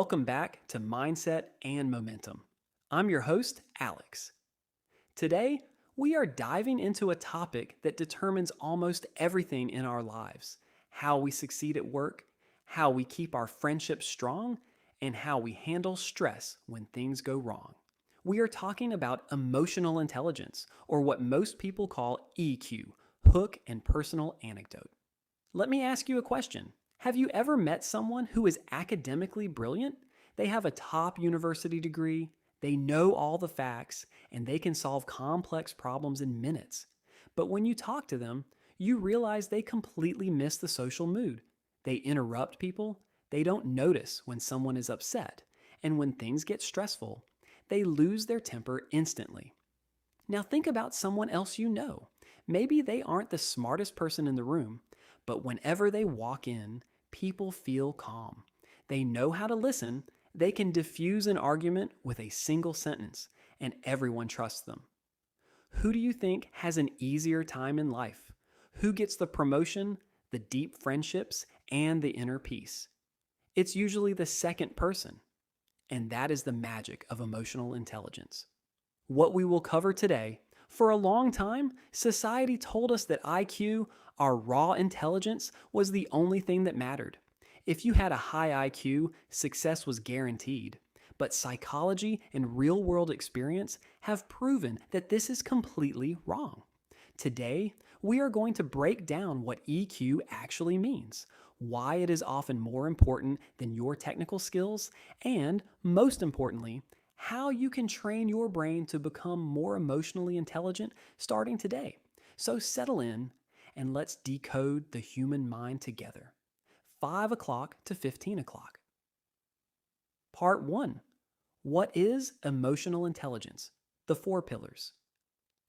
welcome back to Mindset and Momentum. I'm your host, Alex. Today, we are diving into a topic that determines almost everything in our lives: how we succeed at work, how we keep our friendships strong, and how we handle stress when things go wrong. We are talking about emotional intelligence, or what most people call EQ, hook and personal anecdote. Let me ask you a question. Have you ever met someone who is academically brilliant? They have a top university degree, they know all the facts, and they can solve complex problems in minutes. But when you talk to them, you realize they completely miss the social mood. They interrupt people, they don't notice when someone is upset, and when things get stressful, they lose their temper instantly. Now think about someone else you know. Maybe they aren't the smartest person in the room, but whenever they walk in, people feel calm. They know how to listen, they can diffuse an argument with a single sentence, and everyone trusts them. Who do you think has an easier time in life? Who gets the promotion, the deep friendships, and the inner peace? It's usually the second person, and that is the magic of emotional intelligence. What we will cover today: for a long time, society told us that IQ, our raw intelligence, was the only thing that mattered. If you had a high IQ, success was guaranteed. But psychology and real-world experience have proven that this is completely wrong. Today, we are going to break down what EQ actually means, why it is often more important than your technical skills, and, most importantly, how you can train your brain to become more emotionally intelligent starting today. So settle in and let's decode the human mind together. 5 o'clock to 15 o'clock. Part 1. What is emotional intelligence? The 4 pillars.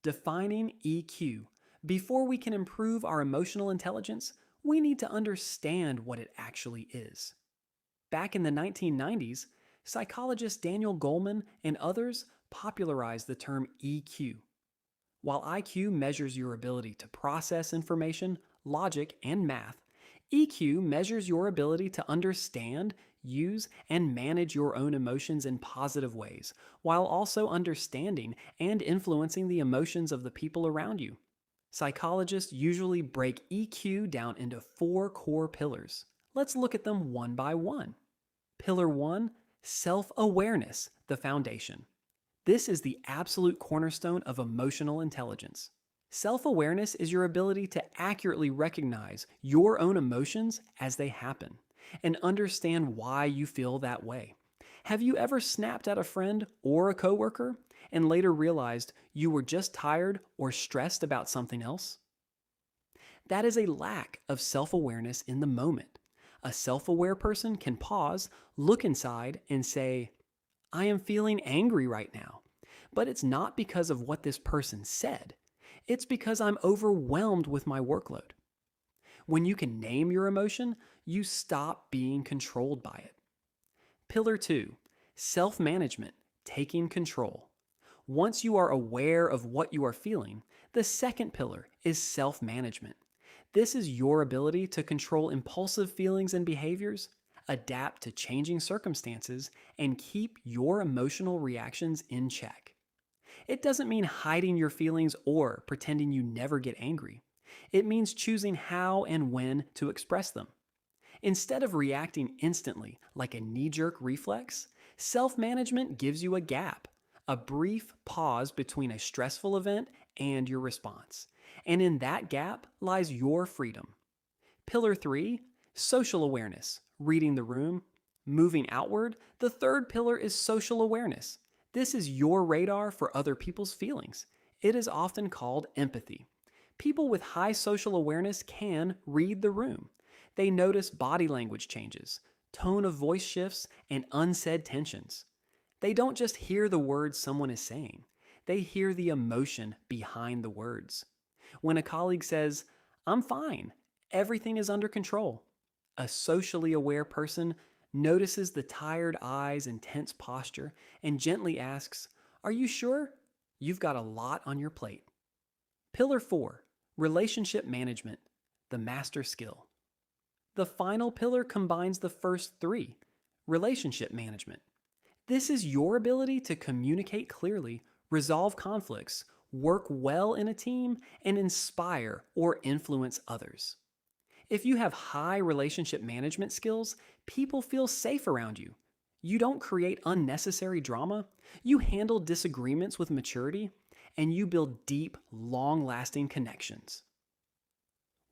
Defining EQ. Before we can improve our emotional intelligence, we need to understand what it actually is. Back in the 1990s, psychologist Daniel Goleman and others popularized the term EQ. While IQ measures your ability to process information, logic, and math, EQ measures your ability to understand, use, and manage your own emotions in positive ways, while also understanding and influencing the emotions of the people around you. Psychologists usually break EQ down into 4 core pillars. Let's look at them one by one. Pillar 1, self-awareness, the foundation. This is the absolute cornerstone of emotional intelligence. Self-awareness is your ability to accurately recognize your own emotions as they happen and understand why you feel that way. Have you ever snapped at a friend or a coworker and later realized you were just tired or stressed about something else? That is a lack of self-awareness in the moment. A self-aware person can pause, look inside, and say, I am feeling angry right now, but it's not because of what this person said. It's because I'm overwhelmed with my workload. When you can name your emotion, you stop being controlled by it. Pillar 2, self-management, taking control. Once you are aware of what you are feeling, the second pillar is self-management. This is your ability to control impulsive feelings and behaviors, adapt to changing circumstances, and keep your emotional reactions in check. It doesn't mean hiding your feelings or pretending you never get angry. It means choosing how and when to express them. Instead of reacting instantly like a knee-jerk reflex, self-management gives you a gap, a brief pause between a stressful event and your response. And in that gap lies your freedom. Pillar 3, social awareness, reading the room, moving outward. The third pillar is social awareness. This is your radar for other people's feelings. It is often called empathy. People with high social awareness can read the room. They notice body language changes, tone of voice shifts, and unsaid tensions. They don't just hear the words someone is saying. They hear the emotion behind the words. When a colleague says, I'm fine, everything is under control, a socially aware person notices the tired eyes and tense posture and gently asks, Are you sure? You've got a lot on your plate. Pillar 4, relationship management, the master skill. The final pillar combines the first 3, Relationship management. This is your ability to communicate clearly, resolve conflicts, work well in a team, and inspire or influence others. If you have high relationship management skills, people feel safe around you. You don't create unnecessary drama, you handle disagreements with maturity, and you build deep, long lasting connections.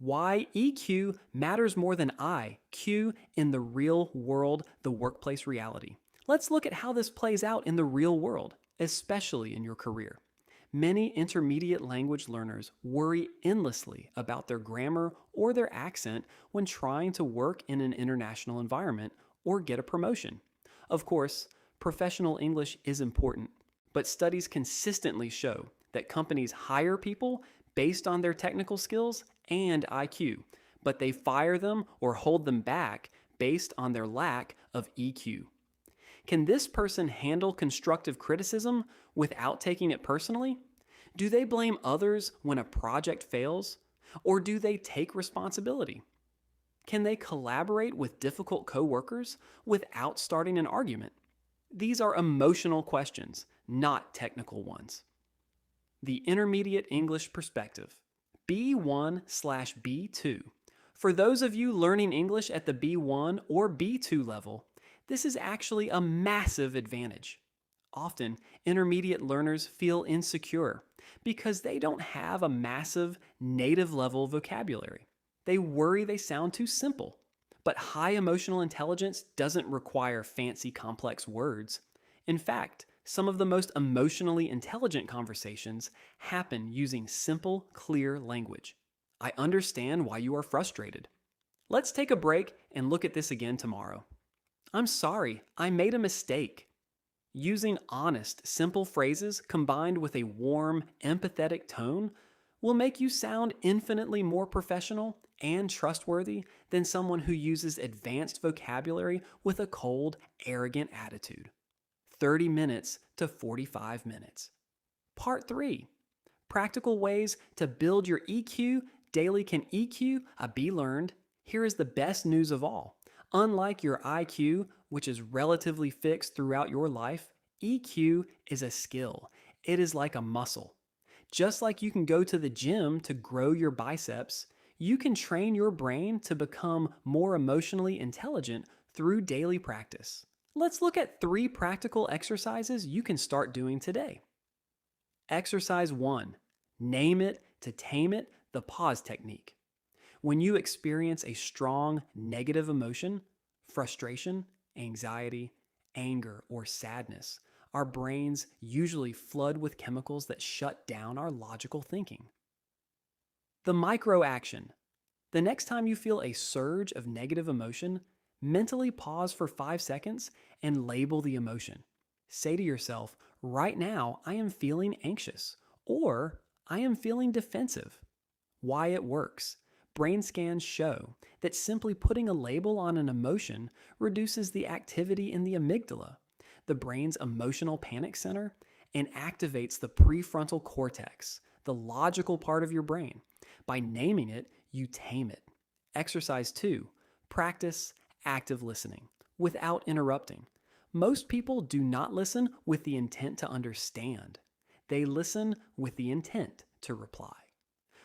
Why EQ matters more than IQ in the real world, the workplace reality. Let's look at how this plays out in the real world, especially in your career. Many intermediate language learners worry endlessly about their grammar or their accent when trying to work in an international environment or get a promotion. Of course, professional English is important, but studies consistently show that companies hire people based on their technical skills and IQ, but they fire them or hold them back based on their lack of EQ. Can this person handle constructive criticism without taking it personally? Do they blame others when a project fails? Or do they take responsibility? Can they collaborate with difficult coworkers without starting an argument? These are emotional questions, not technical ones. The intermediate English perspective, B1/B2. For those of you learning English at the B1 or B2 level, this is actually a massive advantage. Often, intermediate learners feel insecure because they don't have a massive native level vocabulary. They worry they sound too simple. But high emotional intelligence doesn't require fancy, complex words. In fact, some of the most emotionally intelligent conversations happen using simple, clear language. I understand why you are frustrated. Let's take a break and look at this again tomorrow. I'm sorry, I made a mistake. Using honest, simple phrases combined with a warm, empathetic tone will make you sound infinitely more professional and trustworthy than someone who uses advanced vocabulary with a cold, arrogant attitude. 30 minutes to 45 minutes. Part 3. Practical ways to build your EQ. Daily can EQ be learned. Here is the best news of all. Unlike your IQ, which is relatively fixed throughout your life, EQ is a skill. It is like a muscle. Just like you can go to the gym to grow your biceps, you can train your brain to become more emotionally intelligent through daily practice. Let's look at 3 practical exercises you can start doing today. Exercise 1. Name it to tame it, the pause technique. When you experience a strong negative emotion, frustration, anxiety, anger, or sadness, our brains usually flood with chemicals that shut down our logical thinking. The micro action. The next time you feel a surge of negative emotion, mentally pause for 5 seconds and label the emotion. Say to yourself, right now I am feeling anxious, or I am feeling defensive. Why it works. Brain scans show that simply putting a label on an emotion reduces the activity in the amygdala, the brain's emotional panic center, and activates the prefrontal cortex, the logical part of your brain. By naming it, you tame it. Exercise 2. Practice active listening without interrupting. Most people do not listen with the intent to understand. They listen with the intent to reply.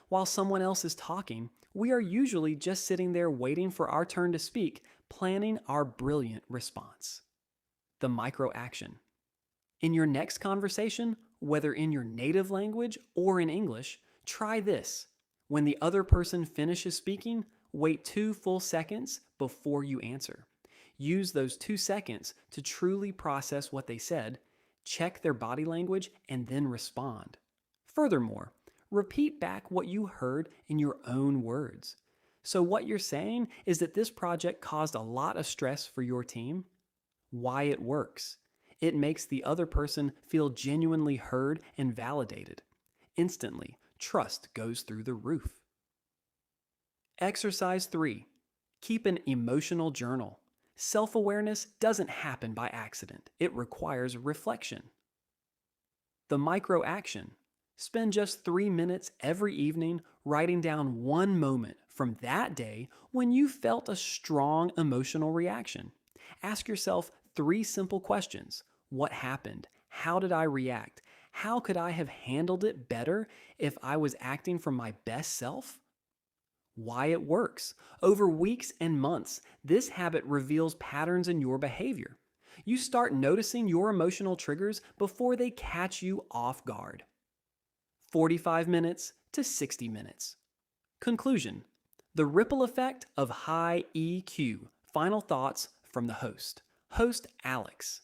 While someone else is talking, we are usually just sitting there waiting for our turn to speak, planning our brilliant response. The micro action. In your next conversation, whether in your native language or in English, try this. When the other person finishes speaking, wait 2 full seconds before you answer. Use those 2 seconds to truly process what they said, check their body language, and then respond. Furthermore, repeat back what you heard in your own words. So what you're saying is that this project caused a lot of stress for your team. Why it works. It makes the other person feel genuinely heard and validated. Instantly, trust goes through the roof. Exercise 3. Keep an emotional journal. Self-awareness doesn't happen by accident. It requires reflection. The micro action. Spend just 3 minutes every evening writing down one moment from that day when you felt a strong emotional reaction. Ask yourself 3 simple questions. What happened? How did I react? How could I have handled it better if I was acting from my best self? Why it works. Over weeks and months, this habit reveals patterns in your behavior. You start noticing your emotional triggers before they catch you off guard. 45 minutes to 60 minutes. Conclusion: the ripple effect of high EQ. Final thoughts from the host. Host Alex.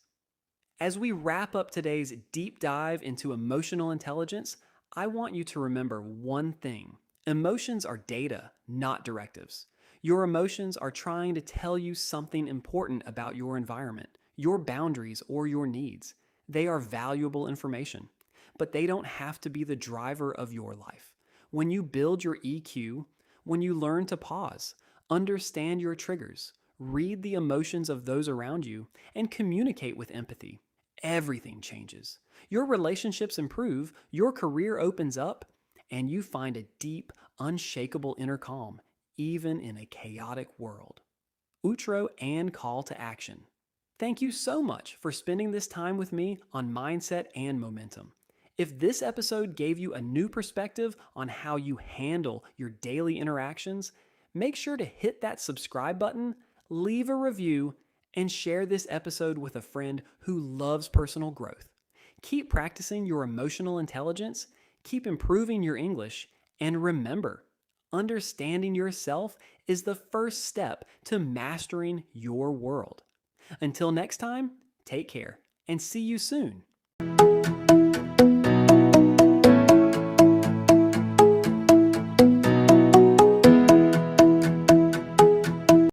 As we wrap up today's deep dive into emotional intelligence, I want you to remember one thing. Emotions are data, not directives. Your emotions are trying to tell you something important about your environment, your boundaries, or your needs. They are valuable information, but they don't have to be the driver of your life. When you build your EQ, when you learn to pause, understand your triggers, read the emotions of those around you, and communicate with empathy, everything changes. Your relationships improve, your career opens up, and you find a deep, unshakable inner calm, even in a chaotic world. Outro and call to action. Thank you so much for spending this time with me on mindset and momentum. If this episode gave you a new perspective on how you handle your daily interactions, make sure to hit that subscribe button, leave a review, and share this episode with a friend who loves personal growth. Keep practicing your emotional intelligence, keep improving your English, and remember, understanding yourself is the first step to mastering your world. Until next time, take care and see you soon.